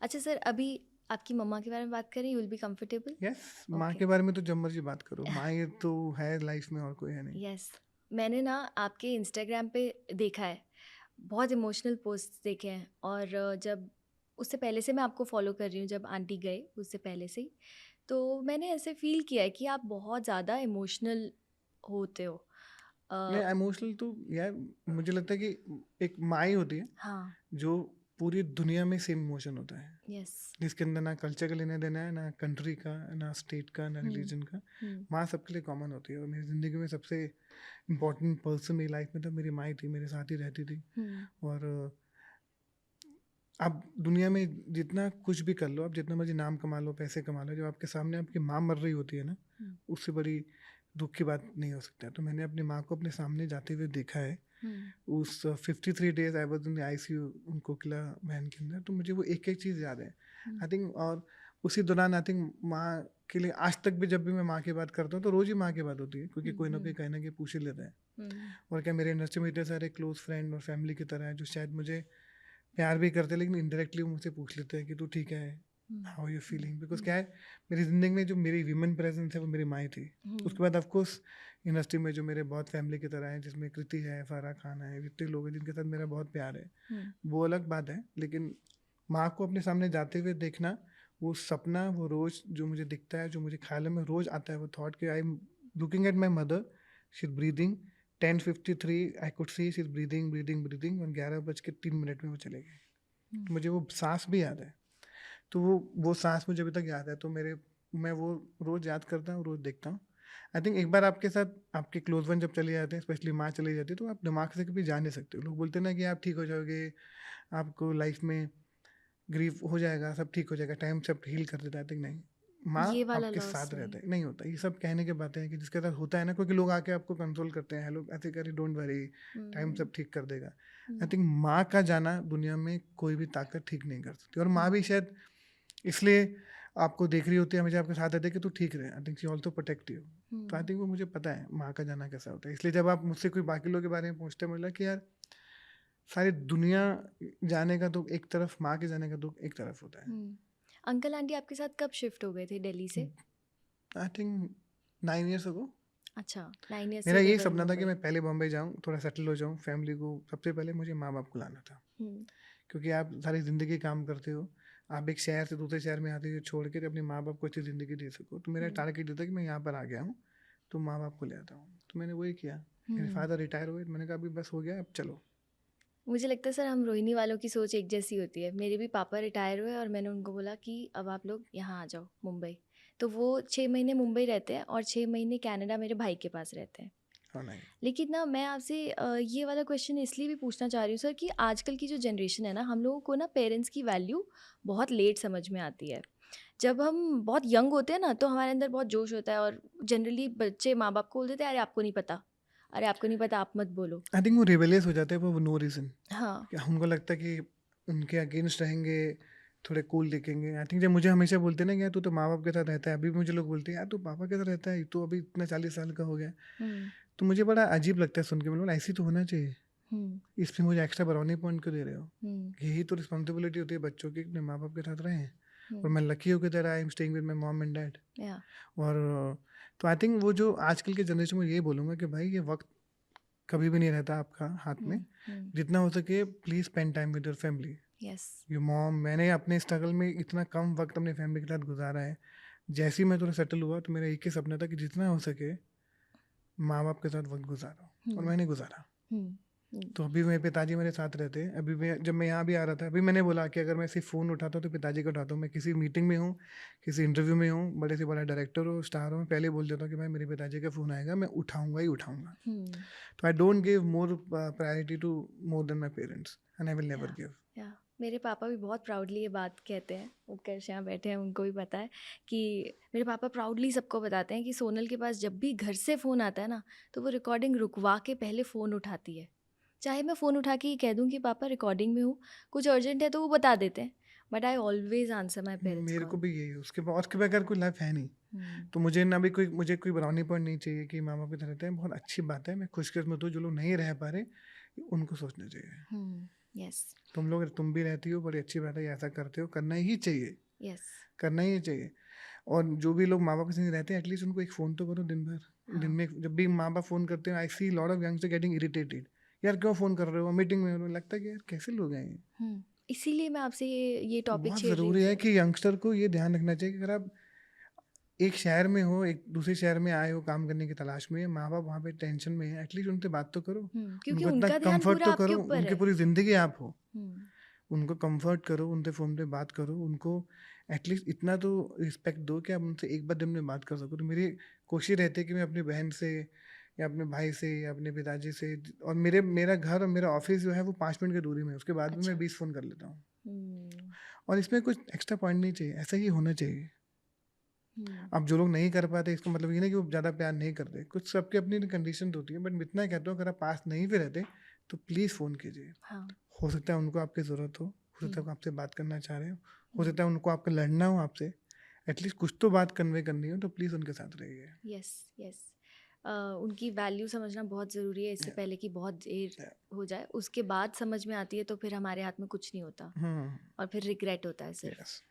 अच्छा सर, अभी आपकी मम्मा के बारे में बात करें, you will be comfortable? Yes, माँ ओके। के बारे में तो जब मर्जी बात करो, माँ ये तो है लाइफ में और कोई है नहीं। यस, मैंने ना आपके इंस्टाग्राम पे देखा है, बहुत इमोशनल पोस्ट देखे हैं। और जब उससे पहले से मैं आपको फॉलो कर रही हूँ, जब आंटी गए उससे पहले से ही, तो मैंने ऐसे फील किया है कि आप बहुत ज़्यादा इमोशनल होते हो। नहीं, अ, इमोशनल तो यार मुझे लगता है कि एक माँ ही होती है हाँ। जो पूरी दुनिया में सेम इमोशन होता है, यस। जिसके अंदर ना कल्चर का लेना देना है, ना कंट्री का, ना स्टेट का, ना हम्म। रिलीजन का। हम्म। माँ सबके लिए कॉमन होती है, और मेरी ज़िंदगी में सबसे इम्पोर्टेंट पर्सन मेरी लाइफ में तो मेरी माँ ही थी, मेरे साथ ही रहती थी। हम्म। और आप दुनिया में जितना कुछ भी कर लो, आप जितना मर्जी नाम कमा लो, पैसे कमा लो, जब आपके सामने आपकी माँ मर रही होती है ना, हम्म। उससे बड़ी दुख की बात नहीं हो सकता। तो मैंने अपनी माँ को अपने सामने जाते हुए देखा है। हम्म। उस 53 days I was in the ICU, उनको किला वैन के अंदर। तो मुझे वो एक एक चीज़ याद है, हम्म। I think. और उसी दौरान आई थिंक माँ के लिए आज तक भी जब भी मैं माँ की बात करता हूँ तो रोज़ ही माँ की बात होती है, क्योंकि कोई ना कोई कहीं ना कहीं पूछ ही लेता है। हम्म। और क्या, मेरे इंडस्ट्री में इतने सारे क्लोज फ्रेंड और फैमिली की तरह है जो शायद मुझे प्यार भी करते हैं, लेकिन इनडायरेक्टली वो मुझसे पूछ लेते हैं कि तू ठीक है, हाउ यू फीलिंग। बिकॉज क्या है, मेरी ज़िंदगी में जो मेरी वीमेन प्रेजेंस है वो मेरी माँ ही थी। उसके बाद ऑफकोर्स इंडस्ट्री में जो मेरे बहुत फैमिली की तरह है, जिसमें कृति है, फराह खान है, इतने लोग हैं जिनके साथ मेरा बहुत प्यार है, वो अलग बात है। लेकिन माँ को अपने सामने जाते हुए देखना, वो सपना, वो रोज़ जो मुझे दिखता है, जो मुझे ख्याल में रोज़ आता है, वो थॉट कि I am looking at my mother, she is breathing 10:53, I could see she is breathing breathing breathing, और 11:03 में वो चले गए। तो मुझे वो सांस भी याद है। तो वो सांस मुझे अभी तक याद है। तो मैं वो रोज़ याद करता हूँ, रोज़ देखता हूँ। आई थिंक एक बार आपके साथ आपके क्लोज वन जब चले जाते हैं, स्पेशली माँ चली जाती है, तो आप दिमाग से कभी जा नहीं सकते। लोग बोलते हैं ना कि आप ठीक हो जाओगे, आपको लाइफ में ग्रीफ हो जाएगा, सब ठीक हो जाएगा, टाइम सब हील कर देता है। आई थिंक नहीं, माँ ये वाला आपके लॉस साथ नहीं। रहता है, नहीं होता। ये सब कहने की बातें हैं कि जिसके साथ होता है ना, क्योंकि लोग आके आपको कंट्रोल करते हैं, लोग ऐसे कह रहे डोंट वरी, टाइम सब ठीक कर देगा। आई थिंक माँ का जाना दुनिया में कोई भी ताकत ठीक नहीं कर सकती। और माँ भी शायद इसलिए आपको देख रही होती है, हमेशा आपके साथ रहती है कि तू ठीक रहे। I think she also protect you. तो आई थिंक वो मुझे पता है माँ का जाना कैसा होता है। इसलिए जब आप मुझसे कोई बाकी लोगों के बारे में पूछते हैं, मुझे लगा कि यार सारी दुनिया जाने का दुख एक तरफ, माँ के जाने का दुख एक तरफ होता है। अंकल आंटी आपके साथ कब शिफ्ट हो गए थे दिल्ली से? I think 9 years ago। अच्छा, 9 ईयर्स मेरा से यही देवर सपना था कि मुंबई। मैं पहले बॉम्बे जाऊँ, थोड़ा सेटल हो जाऊँ, फैमिली को सबसे पहले मुझे माँ बाप को लाना था। हम्म। क्योंकि आप सारी ज़िंदगी काम करते हो, आप एक शहर से दूसरे शहर में आते हो छोड़ के अपने माँ बाप को अच्छी ज़िंदगी दे सको। तो मेरा टारगेट ये था कि मैं यहाँ पर आ गया हूँ तो माँ बाप को ले आता हूँ। तो मैंने वही किया। मेरे फादर रिटायर हुए, मैंने कहा अभी बस हो गया, अब चलो। मुझे लगता है सर, हम रोहिणी वालों की सोच एक जैसी होती है। मेरे भी पापा रिटायर हुए और मैंने उनको बोला कि अब आप लोग यहाँ आ जाओ मुंबई। तो वो 6 महीने मुंबई रहते हैं और 6 महीने कनाडा मेरे भाई के पास रहते हैं। हाँ नहीं, लेकिन ना मैं आपसे ये वाला क्वेश्चन इसलिए भी पूछना चाह रही हूँ सर कि आजकल की जो जनरेशन है ना, हम लोगों को ना पेरेंट्स की वैल्यू बहुत लेट समझ में आती है। जब हम बहुत यंग होते हैं ना, तो हमारे अंदर बहुत जोश होता है और जनरली बच्चे माँ बाप को बोल देते हैं, अरे आपको नहीं पता, अरे आपको नहीं पता, आप मत बोलो। आई थिंक वो रिबेलियस हो जाते हैं वो नो रीज़न। हाँ। उनको लगता है कि उनके अगेंस्ट रहेंगे, थोड़े कूल दिखेंगे। आई थिंक जब मुझे हमेशा बोलते हैं ना कि यार तू तो माँ बाप के साथ रहता है, अभी भी मुझे लोग बोलते हैं यार तू पापा के साथ रहता है, तो अभी इतना 40 साल का हो गया। हम्म। तो मुझे बड़ा अजीब लगता है सुन के। मतलब ऐसी तो होना चाहिए, हम्म। इसमें मुझे एक्स्ट्रा ब्राउनी पॉइंट क्यों दे रहे हो। हम्म। यही तो रिस्पॉन्सिबिलिटी होती है बच्चों की, अपने माँ बाप के साथ रहें। और हम्म। मैं लकी हूँ कि तेरा I am staying with my mom and dad. या। और तो आई थिंक वो जो आजकल के जनरेशन में यही बोलूँगा कि भाई ये वक्त कभी भी नहीं रहता आपका हाथ में। हम्म। जितना हो सके please spend time with your family, yes. Your mom. मैंने अपने स्ट्रगल में इतना कम वक्त अपने फैमिली के साथ गुजारा है। जैसे ही मैं थोड़ा सेटल हुआ तो मेरा एक ही सपना था कि जितना हो सके माँ बाप के साथ वक्त गुजारो, और मैंने गुजारा। हम्म। तो अभी मेरे पिताजी मेरे साथ रहते हैं। अभी मैं जब मैं यहाँ भी आ रहा था, अभी मैंने बोला कि अगर मैं सिर्फ फ़ोन उठाता हूँ तो पिताजी को उठाता हूँ। मैं किसी मीटिंग में हूँ, किसी इंटरव्यू में हूँ, बड़े से बड़ा डायरेक्टर हो, स्टार हो, मैं पहले बोल देता हूँ कि भाई मेरे पिताजी का फ़ोन आएगा, मैं उठाऊंगा ही उठाऊंगा। तो I don't give more priority to more than my parents, and I will never give. या मेरे पापा भी बहुत प्राउडली ये बात कहते हैं, उत्कर्ष यहाँ बैठे हैं, उनको भी पता है कि मेरे पापा प्राउडली सबको बताते हैं कि सोनल के पास जब भी घर से फ़ोन आता है ना, तो वो रिकॉर्डिंग रुकवा के पहले फ़ोन उठाती है। चाहे मैं फ़ोन उठा के ही कह दूँ कि पापा रिकॉर्डिंग में हूँ, कुछ अर्जेंट है, तो वो बता देते हैं, but I always answer my parents मेरे को कॉल। भी यही है, उसके बगैर कोई लाइफ है नहीं। तो मुझे ना भी मुझे कोई ब्राउनी पॉइंट नहीं चाहिए कि माँ बाप की तरह रहते हैं। बहुत अच्छी बात है, मैं खुशकिस्मत हूँ। जो लोग नहीं रह पा रहे उनको सोचना चाहिए। यस, तुम भी रहती हो, बड़ी अच्छी बात है, ऐसा करते हो, करना ही चाहिए, यस, करना ही चाहिए। और जो भी लोग माँ बाप के साथ रहते हैं, एटलीस्ट उनको एक फ़ोन तो करो दिन भर। दिन हाँ, में जब भी माँ बाप फ़ोन करते हैं, I see lot of youngster getting irritated, यार क्यों फ़ोन कर रहे हो, मीटिंग में हो, लगता है कि यार कैसे लोग हैं ये। इसीलिए मैं आपसे ये तो टॉपिक बहुत छेड़ रही ज़रूरी है थी। कि यंगस्टर को ये ध्यान रखना चाहिए कि अगर आप एक शहर में हो, एक दूसरे शहर में आए हो काम करने की तलाश में, माँ बाप वहाँ पे टेंशन में है, एटलीस्ट उनसे बात तो करो, क्योंकि उनको इतना उनका ध्यान कंफर्ट पूरा तो आपके करो, ऊपर उनकी है। पूरी ज़िंदगी आप हो, हुँ, उनको कंफर्ट करो, उनसे फ़ोन पे बात करो, उनको एटलीस्ट इतना तो रिस्पेक्ट दो कि आप उनसे एक बार दिन में बात कर सको। तो मेरी कोशिश रहती है कि मैं अपनी बहन से या अपने भाई से या अपने पिताजी से, और मेरा घर और मेरा ऑफिस जो है वो 5 मिनट की दूरी में है, उसके बाद भी मैं अच्छा। 20 फ़ोन कर लेता हूँ। हुँ, और इसमें कुछ एक्स्ट्रा पॉइंट नहीं चाहिए, ऐसा ही होना चाहिए। हुँ, अब जो लोग नहीं कर पाते इसका मतलब ये नहीं कि वो ज़्यादा प्यार नहीं करते, कुछ सबकी अपनी कंडीशन होती है, बट मैं इतना कहता हूँ अगर आप पास नहीं भी रहते तो प्लीज़ फ़ोन कीजिए। हाँ, हो सकता है उनको आपकी ज़रूरत हो सकता है हुँ, वो आपसे बात करना चाह रहे हो हुँ, सकता है उनको आपका लड़ना हो आपसे, एटलीस्ट कुछ तो बात कन्वे करनी हो, तो प्लीज़ उनके साथ रहिए। Yes, yes. उनकी वैल्यू समझना बहुत ज़रूरी है, इससे या पहले कि बहुत देर या हो जाए, उसके बाद समझ में आती है तो फिर हमारे हाथ में कुछ नहीं होता हुँ, और फिर रिग्रेट होता है सिर्फ़। यस।